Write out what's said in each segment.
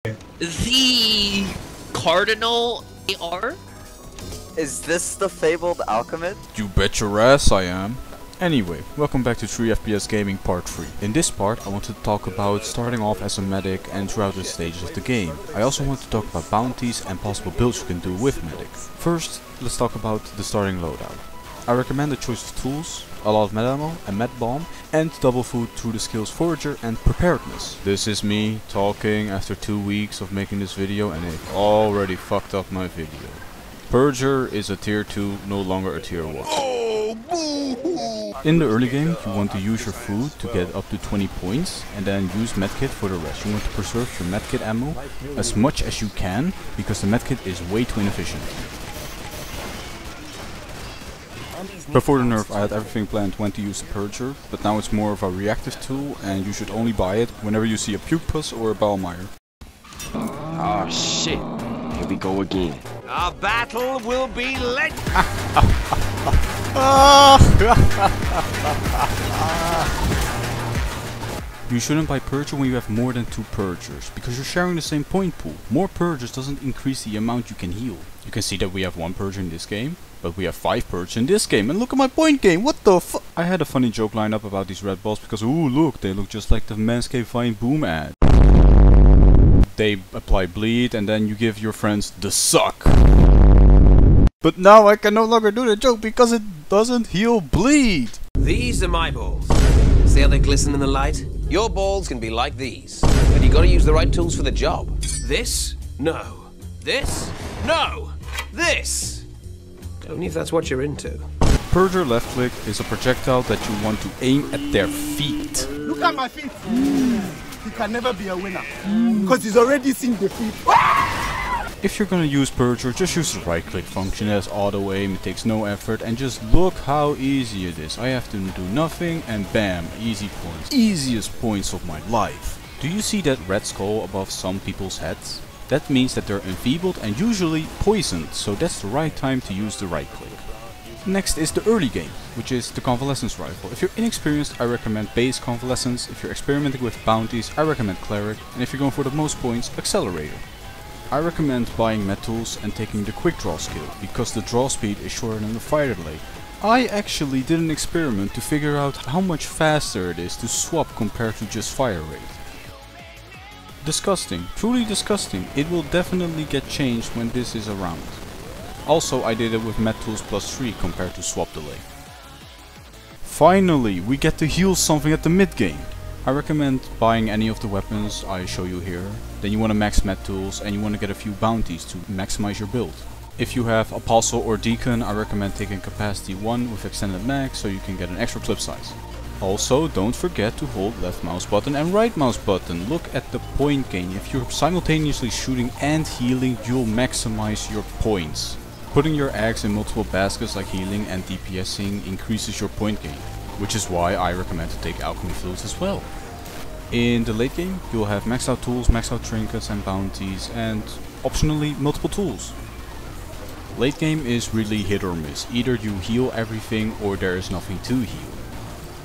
The Cardinal AR? Is this the fabled alchemist? You bet your ass I am. Anyway, welcome back to 3FPS Gaming Part 3. In this part I wanted to talk about starting off as a medic and throughout the stages of the game. I also want to talk about bounties and possible builds you can do with medic. First, let's talk about the starting loadout. I recommend the choice of tools, a lot of med ammo, a med bomb, and double food through the skills Forager and Preparedness. This is me talking after 2 weeks of making this video and it already fucked up my video. Purger is a tier 2, no longer a tier 1. In the early game you want to use your food to get up to 20 points and then use medkit for the rest. You want to preserve your medkit ammo as much as you can because the medkit is way too inefficient. Before the nerf I had everything planned when to use the Purger, but now it's more of a reactive tool and you should only buy it whenever you see a puke puss or a Ballmeyer. Oh shit, here we go again. Our battle will be lit. You shouldn't buy Purger when you have more than 2 Purgers, because you're sharing the same point pool. More Purgers doesn't increase the amount you can heal. You can see that we have 1 Purger in this game, but we have 5 Purgers in this game, and look at my point gain, what the fu— I had a funny joke lined up about these red balls, because ooh look, they look just like the Manscaped Fine Boom ad. They apply bleed, and then you give your friends the suck. But now I can no longer do the joke, because it doesn't heal bleed. These are my balls. See how they glisten in the light? Your balls can be like these, but you gotta use the right tools for the job. This? No. This? No. This? Only if that's what you're into. Purger left click is a projectile that you want to aim at their feet. Look at my feet. He can never be a winner because he's already seen defeat. If you're gonna use Purger, just use the right click function. It has auto aim, it takes no effort, and just look how easy it is. I have to do nothing and bam, easy points. Easiest points of my life. Do you see that red skull above some people's heads? That means that they're enfeebled and usually poisoned, so that's the right time to use the right click. Next is the early game, which is the convalescence rifle. If you're inexperienced, I recommend base convalescence. If you're experimenting with bounties, I recommend cleric, and if you're going for the most points, accelerator. I recommend buying med tools and taking the quick draw skill, because the draw speed is shorter than the fire delay. I actually did an experiment to figure out how much faster it is to swap compared to just fire rate. Disgusting, truly disgusting. It will definitely get changed when this is around. Also I did it with med tools +3 compared to swap delay. Finally, we get to heal something at the mid game. I recommend buying any of the weapons I show you here. Then you want to max med tools and you want to get a few bounties to maximize your build. If you have Apostle or Deacon, I recommend taking capacity 1 with extended mag so you can get an extra clip size. Also, don't forget to hold left mouse button and right mouse button. Look at the point gain. If you're simultaneously shooting and healing, you'll maximize your points. Putting your eggs in multiple baskets like healing and DPSing increases your point gain, which is why I recommend to take alchemy fluids as well. In the late game, you'll have maxed out tools, maxed out trinkets and bounties, and optionally multiple tools. Late game is really hit or miss. Either you heal everything or there is nothing to heal.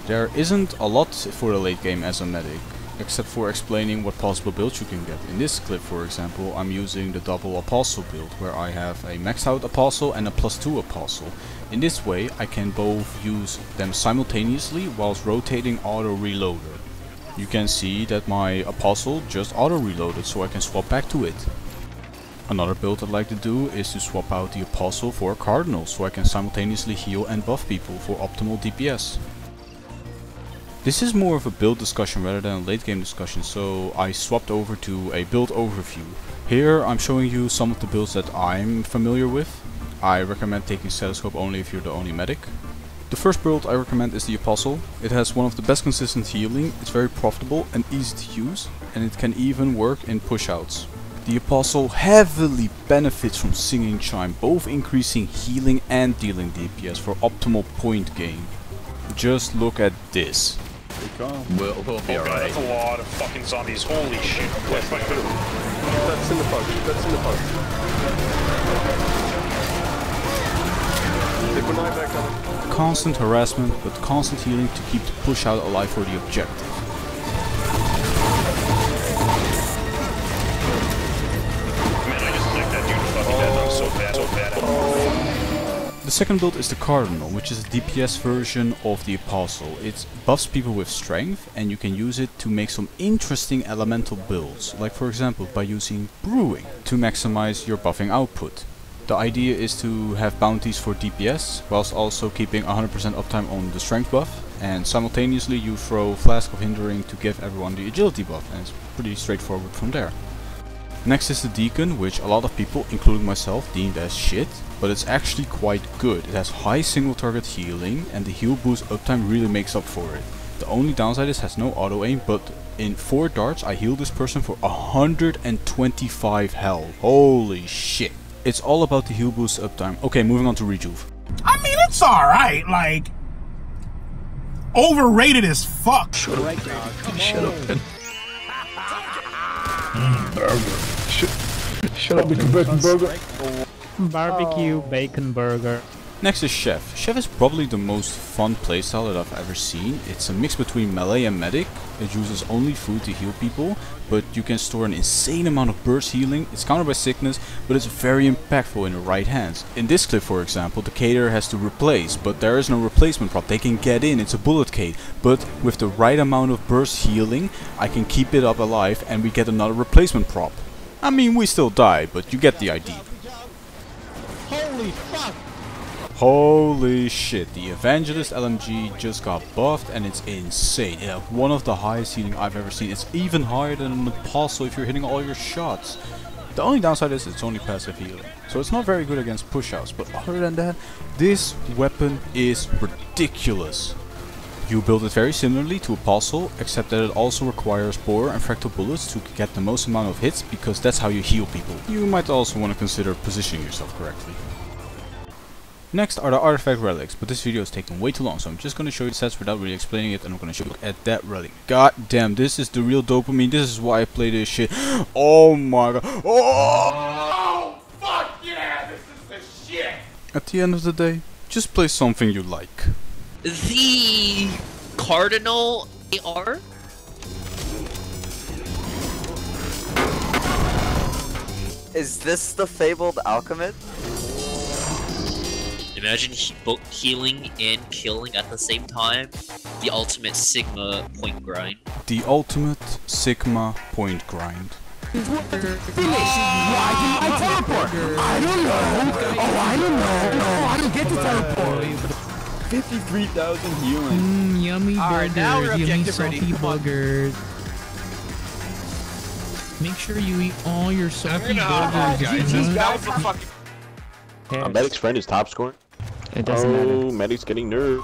There isn't a lot for the late game as a medic, except for explaining what possible builds you can get. In this clip, for example, I'm using the double apostle build, where I have a maxed out apostle and a +2 apostle. In this way, I can both use them simultaneously whilst rotating auto reloader. You can see that my apostle just auto reloaded, so I can swap back to it. Another build I'd like to do is to swap out the apostle for a Cardinal, so I can simultaneously heal and buff people for optimal DPS. This is more of a build discussion rather than a late game discussion, so I swapped over to a build overview. Here I'm showing you some of the builds that I'm familiar with. I recommend taking stethoscope only if you're the only medic. The first build I recommend is the Apostle. It has one of the best consistent healing, it's very profitable and easy to use, and it can even work in pushouts. The Apostle heavily benefits from Singing Chime, both increasing healing and dealing DPS for optimal point gain. Just look at this. We'll be alright. That's a lot of fucking zombies. Holy shit. That's in the post. That's in the post. Constant harassment, but constant healing to keep the push out alive for the objective. second build is the Cardinal, which is a DPS version of the Apostle. It buffs people with strength and you can use it to make some interesting elemental builds, like for example by using brewing to maximize your buffing output. The idea is to have bounties for DPS whilst also keeping 100% uptime on the strength buff, and simultaneously you throw Flask of Hindering to give everyone the agility buff, and it's pretty straightforward from there. Next is the Deacon, which a lot of people, including myself, deemed as shit, but it's actually quite good. It has high single target healing and the heal boost uptime really makes up for it. The only downside is it has no auto aim, but in 4 darts I heal this person for 125 health. Holy shit. It's all about the heal boost uptime. Okay, moving on to Rejuv. I mean, it's alright, like, overrated as fuck. Shut up. Shut up. Shut up. Bacon burger. Barbecue bacon burger. Next is Chef. Chef is probably the most fun playstyle that I've ever seen. It's a mix between melee and medic. It uses only food to heal people, but you can store an insane amount of burst healing. It's countered by sickness, but it's very impactful in the right hands. In this clip, for example, the cater has to replace, but there is no replacement prop. They can get in, it's a bullet cade, but with the right amount of burst healing, I can keep it up alive and we get another replacement prop. I mean, we still die, but you get the idea. Holy fuck! Holy shit, the Evangelist LMG just got buffed and it's insane. It has one of the highest healing I've ever seen. It's even higher than an Apostle if you're hitting all your shots. The only downside is it's only passive healing, so it's not very good against push-outs, but other than that, this weapon is ridiculous. You build it very similarly to Apostle, except that it also requires Borer and Fractal bullets to get the most amount of hits, because that's how you heal people. You might also want to consider positioning yourself correctly. Next are the artifact relics, but this video is taking way too long, so I'm just going to show you the sets without really explaining it, and I'm going to show you at that relic. God damn, this is the real dopamine. This is why I play this shit. Oh my god. Oh fuck yeah, this is the shit. At the end of the day, just play something you like. The Cardinal AR? Is this the fabled alchemist? Imagine both healing and killing at the same time. The ultimate Sigma point grind. The ultimate Sigma point grind. Finish! Why didn't I teleport? I don't know! Oh, I don't know! I don't get to teleport! 53,000 healing. Yummy burgers, yummy salty burgers. Make sure you eat all your salty burgers. Medic's friend is top scoring. It doesn't matter. Medic's getting nerfed.